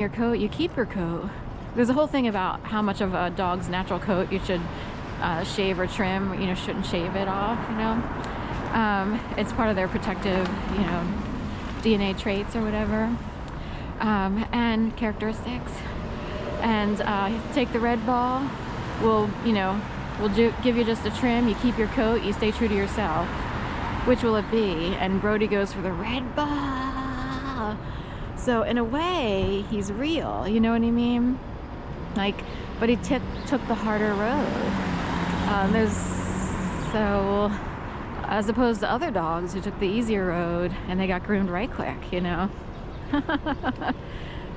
your coat, you keep your coat. There's a whole thing about how much of a dog's natural coat you should shave or trim. You know, shouldn't shave it off, you know. It's part of their protective, you know, DNA traits or whatever, and characteristics. And take the red ball, we'll give you just a trim, you keep your coat, you stay true to yourself. Which will it be? And Brody goes for the red ball. So in a way, he's real, you know what I mean? Like, but he took the harder road. So as opposed to other dogs who took the easier road and they got groomed right quick, you know?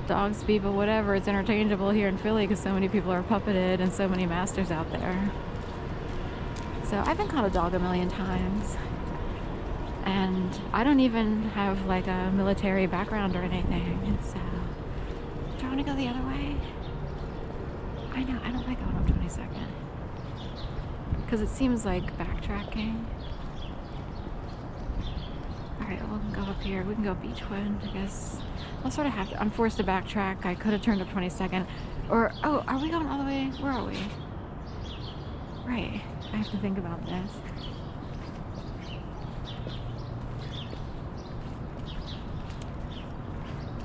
Dogs, people, whatever, it's interchangeable here in Philly because so many people are puppeted and so many masters out there. So I've been called a dog a million times. And I don't even have like a military background or anything, so do you want to go the other way? I know, I don't like going up 22nd because it seems like backtracking. Alright, we'll go up here. We can go Beechwood, I guess. I'll sort of have to, I'm forced to backtrack. I could have turned up 22nd. Or, oh, are we going all the way? Where are we? Right, I have to think about this.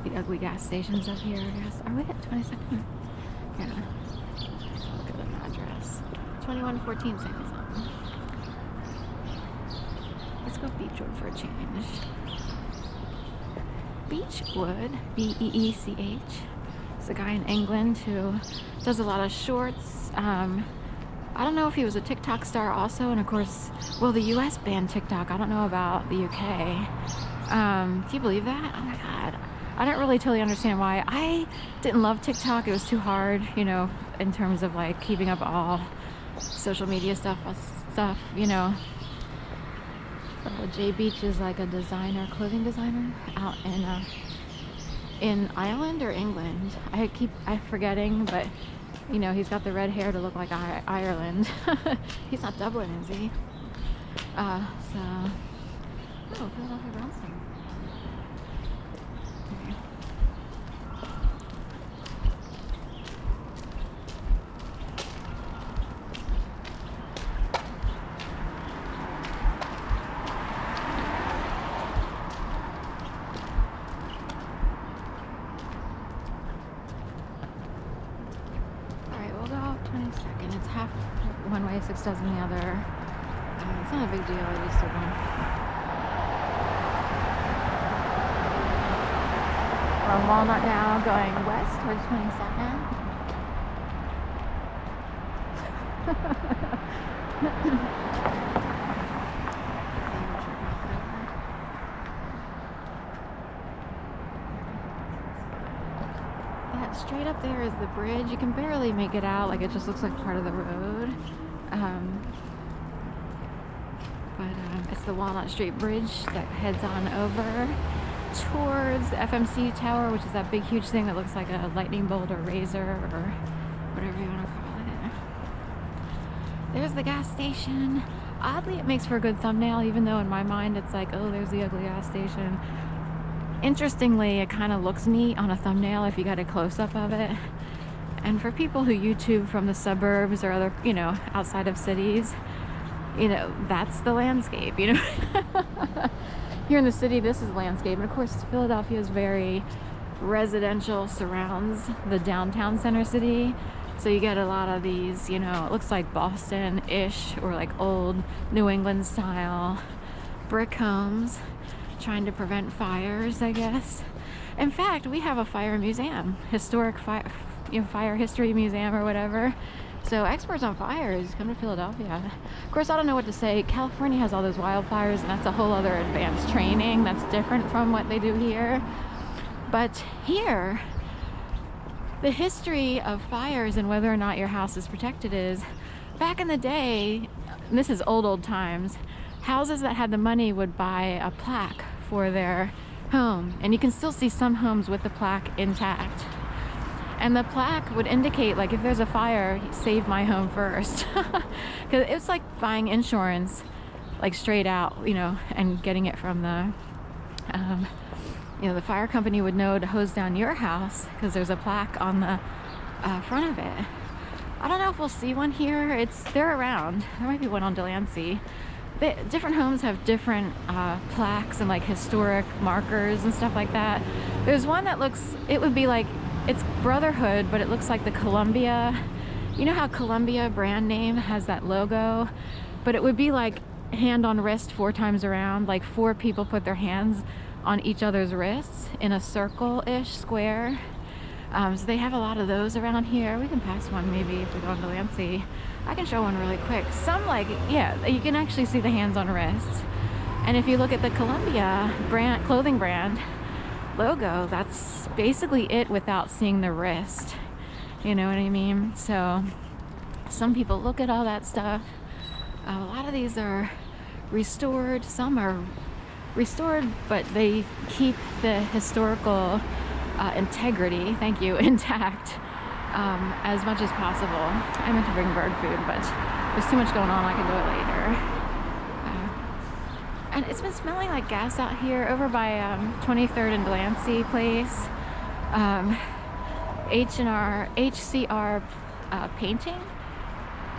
The ugly gas stations up here, I guess. Are we at 22nd? Yeah. Look at the address. 2114 Sansom. Let's go Beechwood for a change. Beechwood, B-E-E-C-H. It's a guy in England who does a lot of shorts. I don't know if he was a TikTok star also, and of course, well, the US banned TikTok. I don't know about the UK. Can you believe that? Oh my God. I don't really totally understand why. I didn't love TikTok. It was too hard, you know, in terms of like keeping up all social media stuff, you know. Jay Beach is like a designer, clothing designer out in Ireland or England. I keep forgetting, but you know, he's got the red hair to look like Ireland. He's not Dublin, is he? Oh, Philadelphia Brownstone. It's half one way, 6 dozen the other. It's not a big deal, I just did one. We're on Walnut now, going west towards 22nd. Straight up there is the bridge. You can barely make it out, like it just looks like part of the road. It's the Walnut Street Bridge that heads on over towards the FMC Tower, which is that big huge thing that looks like a lightning bolt or razor or whatever you want to call it. There's the gas station. Oddly, it makes for a good thumbnail, even though in my mind it's like, oh, there's the ugly gas station. Interestingly, it kind of looks neat on a thumbnail if you got a close-up of it. And for people who YouTube from the suburbs or other, you know, outside of cities, you know, that's the landscape, you know. Here in the city, this is landscape. And of course, Philadelphia is very residential, surrounds the downtown center city. So you get a lot of these, you know, it looks like Boston-ish or like old New England style brick homes, trying to prevent fires, I guess. In fact, we have a fire museum, historic fire, you know, fire history museum or whatever. So experts on fires come to Philadelphia. Of course, I don't know what to say. California has all those wildfires, and that's a whole other advanced training that's different from what they do here. But here, the history of fires and whether or not your house is protected is, back in the day, and this is old times, houses that had the money would buy a plaque for their home, and you can still see some homes with the plaque intact, and the plaque would indicate, like, if there's a fire, save my home first. Because it's like buying insurance, like straight out, you know, and getting it from the you know, the fire company would know to hose down your house because there's a plaque on the front of it. I don't know if we'll see one here. They're around. There might be one on Delancey. Different homes have different plaques and like historic markers and stuff like that. There's one that it would be like, it's Brotherhood, but it looks like the Columbia. You know how Columbia brand name has that logo? But it would be like hand on wrist 4 times around, like 4 people put their hands on each other's wrists in a circle-ish square. So they have a lot of those around here. We can pass one maybe if we go on Delancey. I can show one really quick. Some like, yeah, you can actually see the hands on wrists. And if you look at the Columbia brand, clothing brand logo, that's basically it without seeing the wrist. You know what I mean? So some people look at all that stuff. A lot of these are restored. Some are restored, but they keep the historical integrity, thank you, intact as much as possible. I meant to bring bird food, but there's too much going on. I can do it later. And it's been smelling like gas out here over by 23rd and Delancey place. HCR painting.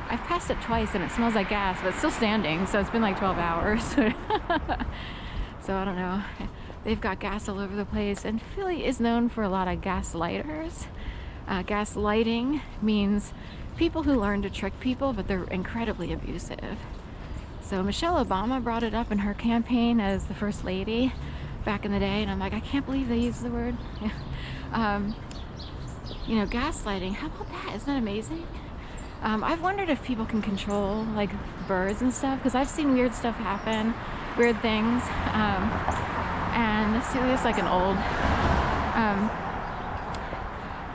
I've passed it twice and it smells like gas, but it's still standing, so it's been like 12 hours. So I don't know. They've got gas all over the place, and Philly is known for a lot of gas lighters. Gas lighting means people who learn to trick people, but they're incredibly abusive. So Michelle Obama brought it up in her campaign as the first lady back in the day, and I'm like, I can't believe they use the word. You know, gaslighting. How about that? Isn't that amazing? I've wondered if people can control like birds and stuff, because I've seen weird stuff happen, weird things. And see, there's like an old.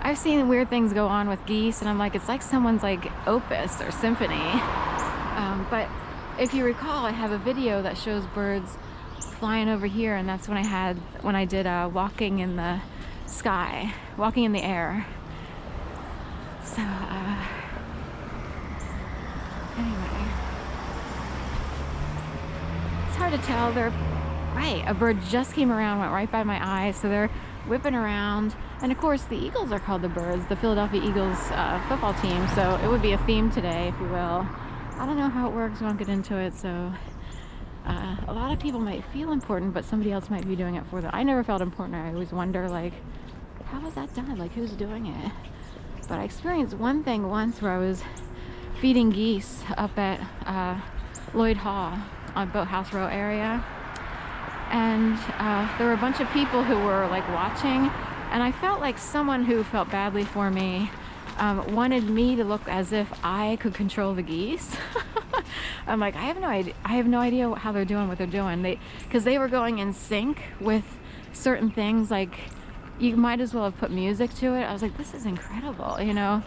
I've seen weird things go on with geese, and I'm like, it's like someone's like opus or symphony. But if you recall, I have a video that shows birds flying over here, and that's when I did walking in the sky, walking in the air. So anyway, it's hard to tell. They're right. A bird just came around, went right by my eyes, so they're whipping around. And of course, the Eagles are called the Birds, the Philadelphia Eagles football team. So it would be a theme today, if you will. I don't know how it works. We won't get into it. So a lot of people might feel important, but somebody else might be doing it for them. I never felt important. I always wonder, like, how was that done? Like, who's doing it? But I experienced one thing once where I was feeding geese up at Lloyd Hall on Boathouse Row area. And there were a bunch of people who were like watching, and I felt like someone who felt badly for me wanted me to look as if I could control the geese. I'm like, I have no idea how they're doing what they're doing. Because they were going in sync with certain things, like you might as well have put music to it. I was like, this is incredible, you know.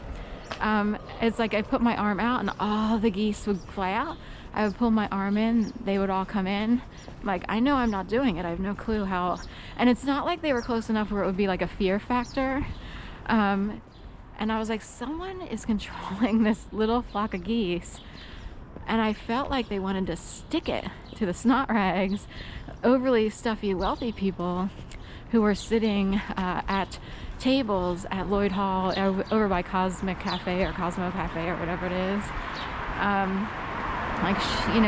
It's like I put my arm out and all the geese would fly out. I would pull my arm in, they would all come in. Like, I know I'm not doing it. I have no clue how. And it's not like they were close enough where it would be like a fear factor. And I was like, someone is controlling this little flock of geese. And I felt like they wanted to stick it to the snot rags, overly stuffy, wealthy people who were sitting at tables at Lloyd Hall over by Cosmic Cafe or Cosmo Cafe or whatever it is. Like, you know,